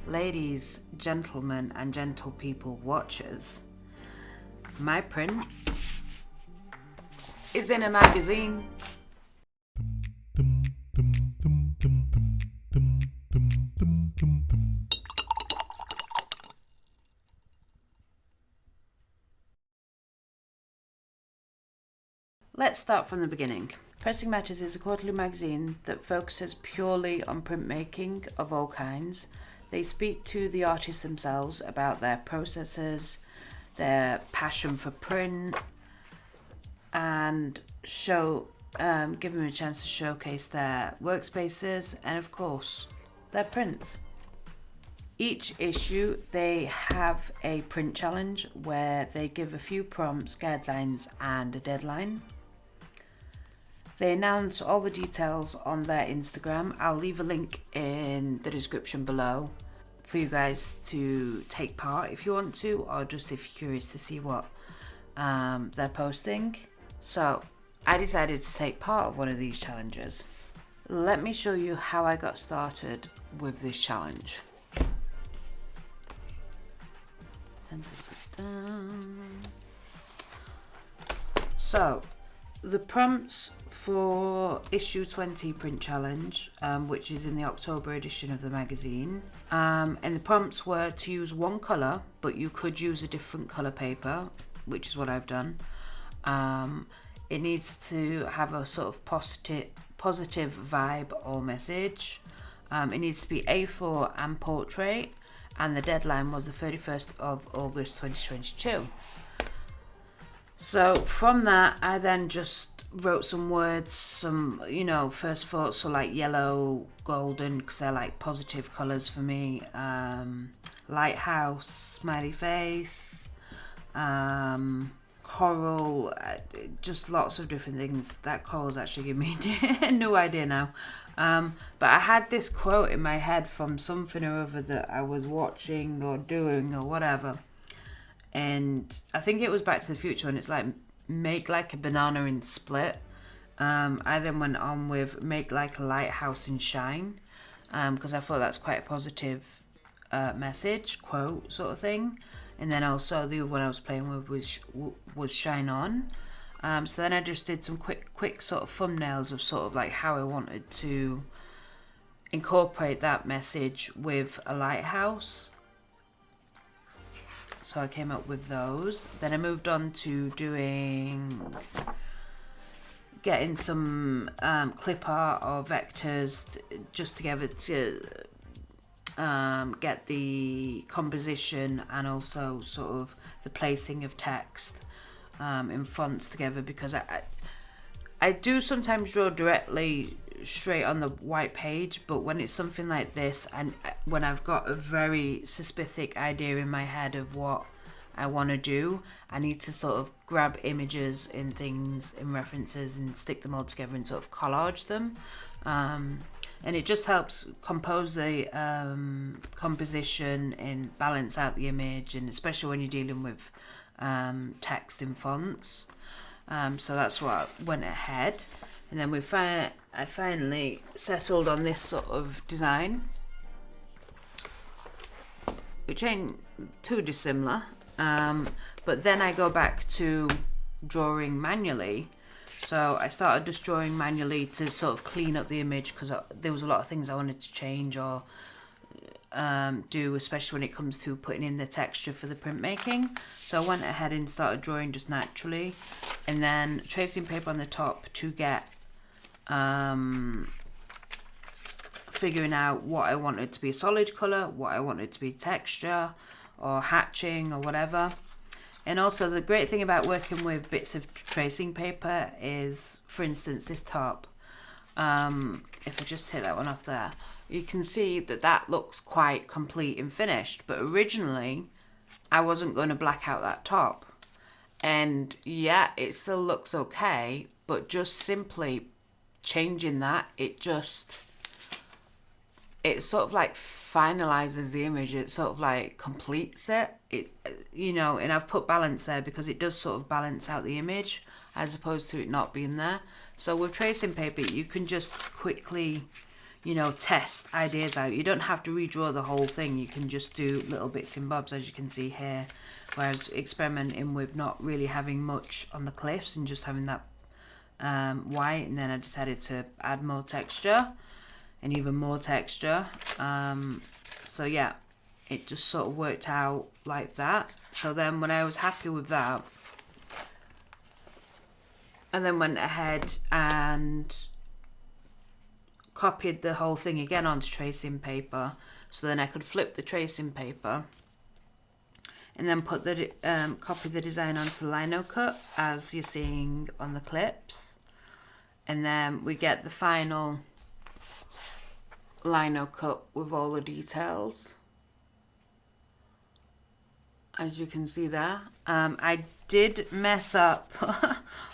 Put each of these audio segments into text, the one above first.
Ladies, gentlemen, and gentle people watchers, my print is in a magazine. Let's start from the beginning. Pressing Matters is a quarterly magazine that focuses purely on printmaking of all kinds. They speak to the artists themselves about their processes, their passion for print, and give them a chance to showcase their workspaces and, of course, their prints. Each issue, they have a print challenge where they give a few prompts, guidelines, and a deadline. They announce all the details on their Instagram. I'll leave a link in the description below for you guys to take part if you want to, or just if you're curious to see what they're posting. So I decided to take part of one of these challenges. Let me show you how I got started with this challenge. So the prompts for issue 20 print challenge, which is in the October edition of the magazine, and the prompts were to use one colour, but you could use a different colour paper, which is what I've done. It needs to have a sort of positive vibe or message. It needs to be A4 and portrait, and the deadline was the 31st of August 2022. So from that, I then just wrote some words, some, first thoughts, so like yellow, golden, because they're like positive colours for me, lighthouse, smiley face, coral, just lots of different things. That coral's actually giving me a new idea now. But I had this quote in my head from something or other that I was watching or doing or whatever. And I think it was Back to the Future, and it's like, make like a banana and split. I then went on with make like a lighthouse and shine, because I thought that's quite a positive message, quote sort of thing. And then also the other one I was playing with was shine on. So then I just did some quick sort of thumbnails of sort of like how I wanted to incorporate that message with a lighthouse. So I came up with those. Then I moved on to getting some clip art or vectors just together to get the composition and also sort of the placing of text in fonts together, because I do sometimes draw directly straight on the white page, but when it's something like this, and when I've got a very specific idea in my head of what I want to do, I need to sort of grab images and things and references and stick them all together and sort of collage them, and it just helps compose the composition and balance out the image, and especially when you're dealing with text in fonts. So that's what I went ahead. And then I finally settled on this sort of design, which ain't too dissimilar. But then I go back to drawing manually. So I started just drawing manually to sort of clean up the image, because there was a lot of things I wanted to change or do, especially when it comes to putting in the texture for the printmaking. So I went ahead and started drawing just naturally, and then tracing paper on the top to get figuring out what I wanted to be a solid colour, what I wanted to be texture or hatching or whatever. And also the great thing about working with bits of tracing paper is, for instance, this top, if I just take that one off there, you can see that looks quite complete and finished, but originally I wasn't going to black out that top, and yeah, it still looks okay, but just simply changing that, it sort of like finalizes the image. It sort of like completes it. And I've put balance there because it does sort of balance out the image as opposed to it not being there. So with tracing paper, you can just quickly you know, test ideas out. You don't have to redraw the whole thing. You can just do little bits and bobs, as you can see here. Whereas experimenting with not really having much on the cliffs and just having that white, and then I decided to add more texture and even more texture. So yeah, it just sort of worked out like that. So then when I was happy with that, I then went ahead and copied the whole thing again onto tracing paper, so then I could flip the tracing paper and then put the copy the design onto the linocut, as you're seeing on the clips, and then we get the final linocut with all the details, as you can see there. I did mess up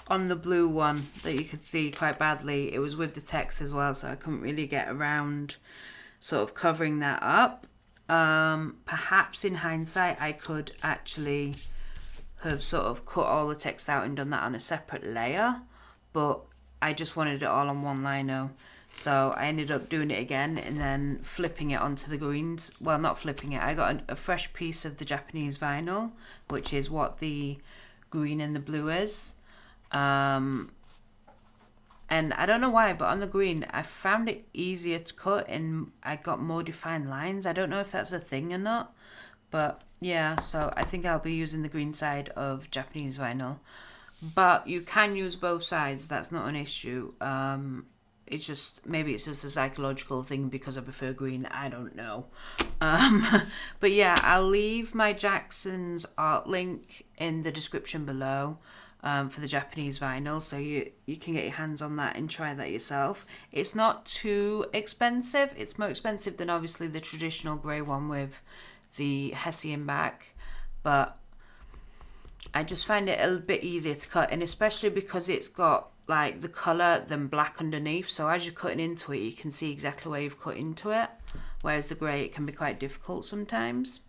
on the blue one that you could see quite badly. It was with the text as well, so I couldn't really get around sort of covering that up. Perhaps in hindsight I could actually have sort of cut all the text out and done that on a separate layer, but I just wanted it all on one lino. So I ended up doing it again and then flipping it onto the greens. Well, not flipping it. I got a fresh piece of the Japanese vinyl, which is what the green and the blue is. And I don't know why, but on the green, I found it easier to cut and I got more defined lines. I don't know if that's a thing or not, but yeah, so I think I'll be using the green side of Japanese vinyl. But you can use both sides. That's not an issue. It's just, maybe it's just a psychological thing because I prefer green. I don't know. But yeah, I'll leave my Jackson's art link in the description below for the Japanese vinyl, so you can get your hands on that and try that yourself. It's not too expensive. It's more expensive than obviously the traditional grey one with the Hessian back, but I just find it a little bit easier to cut, and especially because it's got like the colour than black underneath, so as you're cutting into it you can see exactly where you've cut into it, whereas the grey, it can be quite difficult sometimes.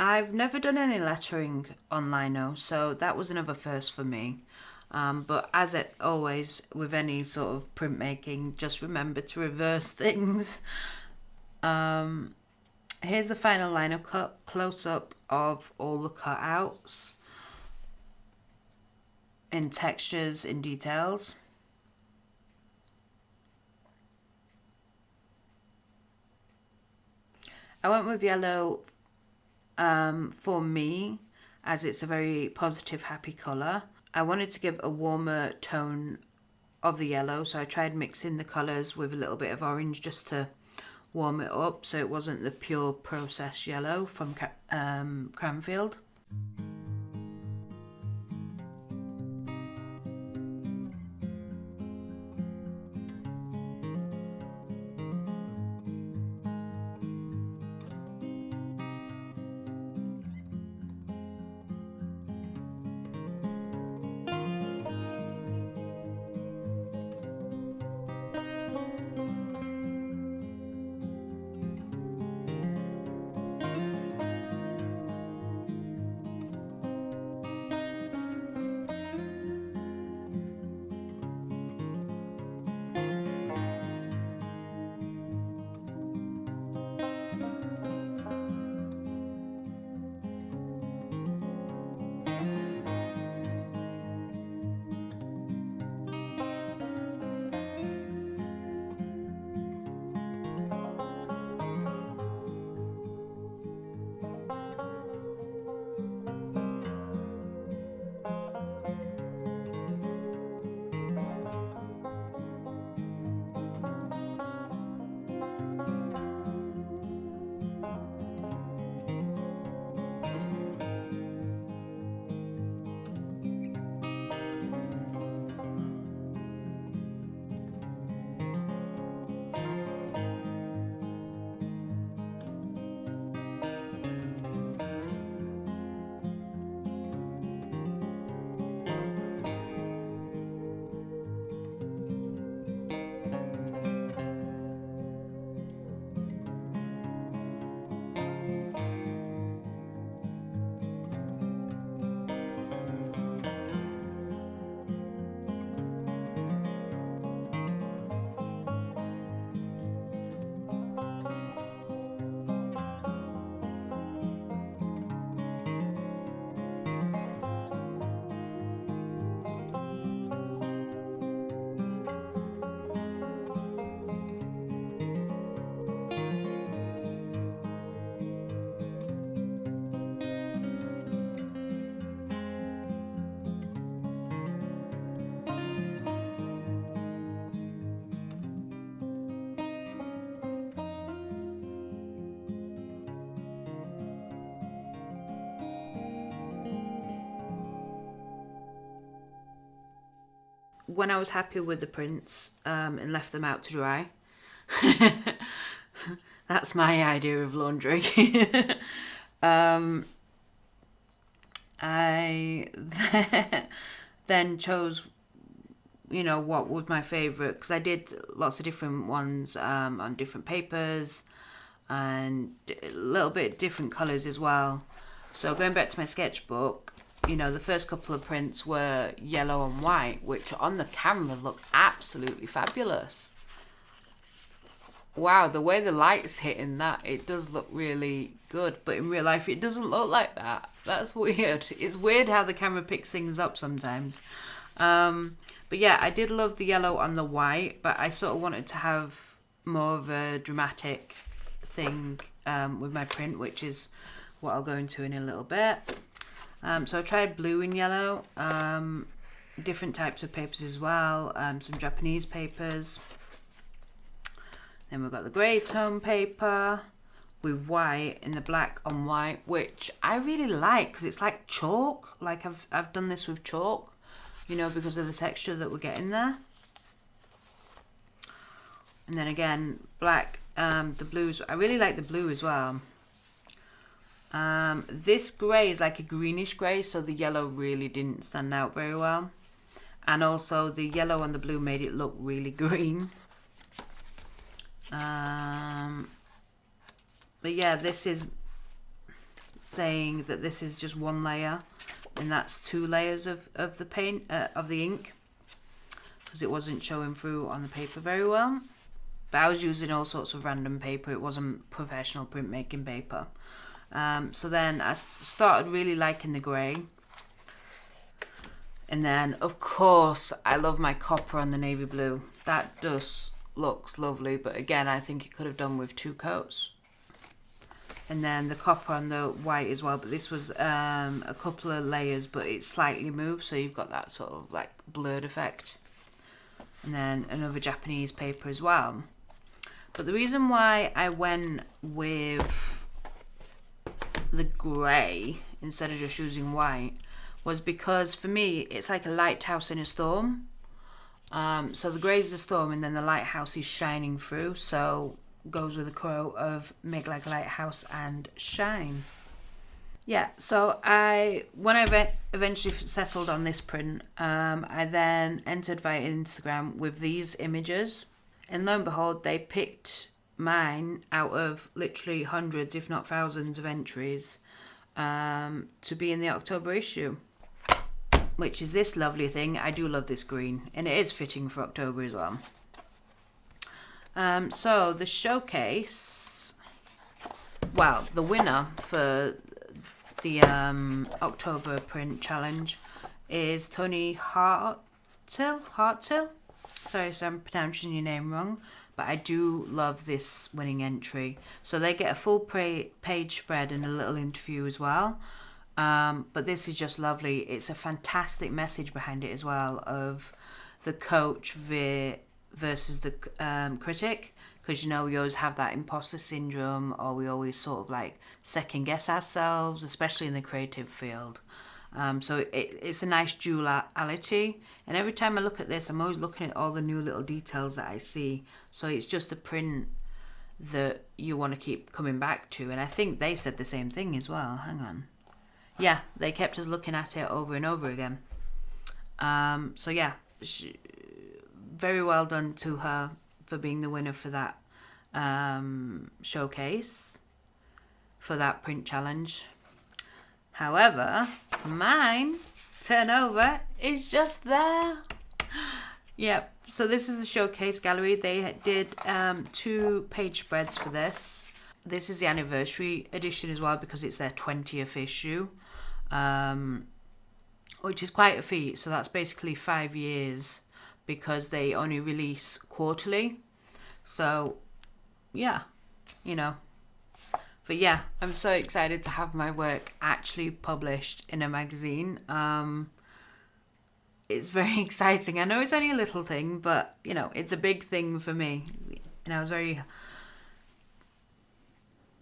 I've never done any lettering on lino, so that was another first for me, but as it always with any sort of printmaking, just remember to reverse things. Here's the final lino cut, close up of all the cutouts in textures and details. I went with yellow for me, as it's a very positive, happy colour. I wanted to give a warmer tone of the yellow, so I tried mixing the colours with a little bit of orange just to warm it up, so it wasn't the pure processed yellow from Cranfield. when I was happy with the prints and left them out to dry. That's my idea of laundry. I then chose, what was my favourite, because I did lots of different ones on different papers and a little bit different colours as well. So going back to my sketchbook, the first couple of prints were yellow and white, which on the camera looked absolutely fabulous. Wow, the way the light's hitting that, it does look really good, but in real life it doesn't look like that. That's weird. It's weird how the camera picks things up sometimes. But yeah, I did love the yellow on the white, but I sort of wanted to have more of a dramatic thing with my print, which is what I'll go into in a little bit. So I tried blue and yellow, different types of papers as well, some Japanese papers. Then we've got the grey tone paper with white in the black on white, which I really like because it's like chalk. Like I've done this with chalk, because of the texture that we're getting there. And then again, black, the blues. I really like the blue as well. This grey is like a greenish grey, so the yellow really didn't stand out very well. And also the yellow and the blue made it look really green. But yeah, this is saying that this is just one layer, and that's 2 layers of the paint, of the ink, because it wasn't showing through on the paper very well. But I was using all sorts of random paper. It wasn't professional printmaking paper. So then I started really liking the grey. And then, of course, I love my copper on the navy blue. That just looks lovely, but again, I think it could have done with 2 coats. And then the copper on the white as well, but this was a couple of layers, but it's slightly moved, so you've got that sort of like blurred effect. And then another Japanese paper as well. But the reason why I went with the grey instead of just using white was because for me it's like a lighthouse in a storm. So the grey is the storm, and then the lighthouse is shining through, so goes with the quote of make like a lighthouse and shine. Yeah, so when I eventually settled on this print, I then entered via Instagram with these images, and lo and behold, they picked mine out of literally hundreds, if not thousands of entries to be in the October issue, which is this lovely thing. I do love this green, and it is fitting for October as well. So the showcase, well, the winner for the October print challenge is Tony Hartill. Sorry if I'm pronouncing your name wrong, but I do love this winning entry. So they get a full page spread and a little interview as well. But this is just lovely. It's a fantastic message behind it as well, of the coach versus the critic, because we always have that imposter syndrome, or we always sort of like second guess ourselves, especially in the creative field. So it's a nice duality, and every time I look at this, I'm always looking at all the new little details that I see. So it's just a print that you want to keep coming back to, and I think they said the same thing as well. Hang on. Yeah, they kept us looking at it over and over again. So yeah, very well done to her for being the winner for that showcase, for that print challenge. However, mine turnover is just there. Yep, so this is the showcase gallery. They did 2 page spreads for this. This is the anniversary edition as well, because it's their 20th issue, which is quite a feat. So that's basically 5 years, because they only release quarterly. So yeah, but yeah, I'm so excited to have my work actually published in a magazine. It's very exciting. I know it's only a little thing, but it's a big thing for me, and I was very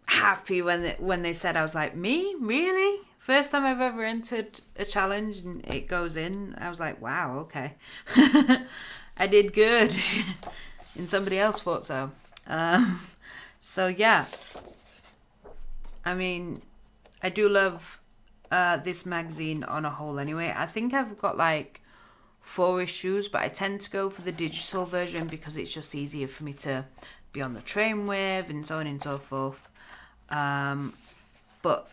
happy when they said, I was like, me, really, First time I've ever entered a challenge and it goes in, I was like, wow, okay. I did good. And somebody else thought so. So yeah. I mean, I do love this magazine on a whole anyway. I think I've got like 4 issues, but I tend to go for the digital version because it's just easier for me to be on the train with and so on and so forth. But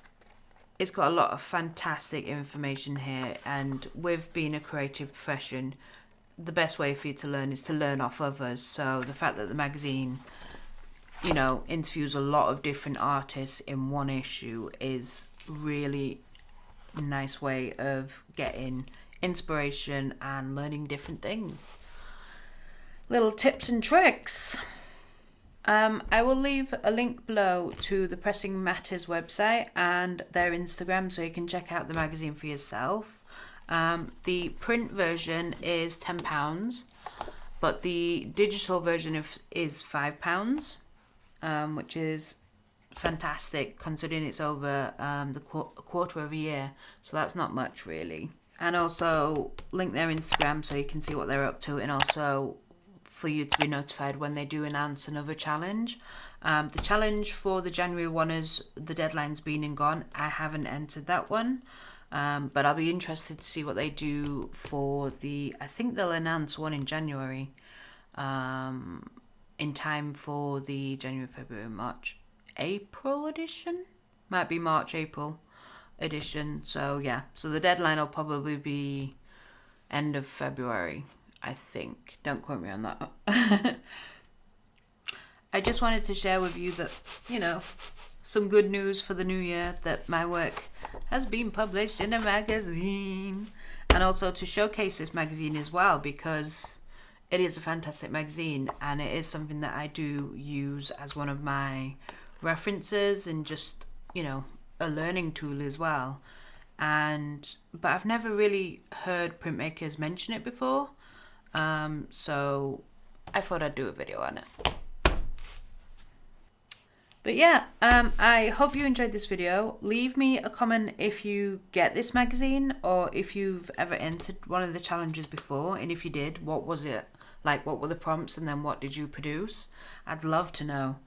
it's got a lot of fantastic information here, and with being a creative profession, the best way for you to learn is to learn off others. So the fact that the magazine, you know, interviews a lot of different artists in one issue is really nice way of getting inspiration and learning different things. Little tips and tricks. I will leave a link below to the Pressing Matters website and their Instagram so you can check out the magazine for yourself. The print version is £10, but the digital version is £5, which is fantastic considering it's over a quarter of a year, so that's not much really. And also link their Instagram so you can see what they're up to, and also for you to be notified when they do announce another challenge. The challenge for the January one is the deadline's been and gone. I haven't entered that one, but I'll be interested to see what they do for I think they'll announce one in January, in time for the January, February, March, April edition. Might be March, April edition. So yeah, so the deadline will probably be end of February, I think. Don't quote me on that. I just wanted to share with you that, you know, some good news for the new year, that my work has been published in a magazine, and also to showcase this magazine as well, because it is a fantastic magazine and it is something that I do use as one of my references and just, you know, a learning tool as well. But I've never really heard printmakers mention it before, so I thought I'd do a video on it. But yeah, I hope you enjoyed this video. Leave me a comment if you get this magazine, or if you've ever entered one of the challenges before, and if you did, what was it like? What were the prompts, and then what did you produce? I'd love to know.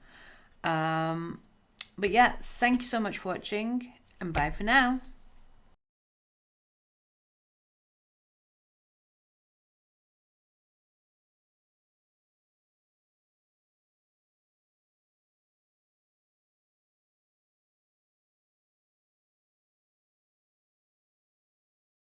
But yeah, thank you so much for watching, and bye for now.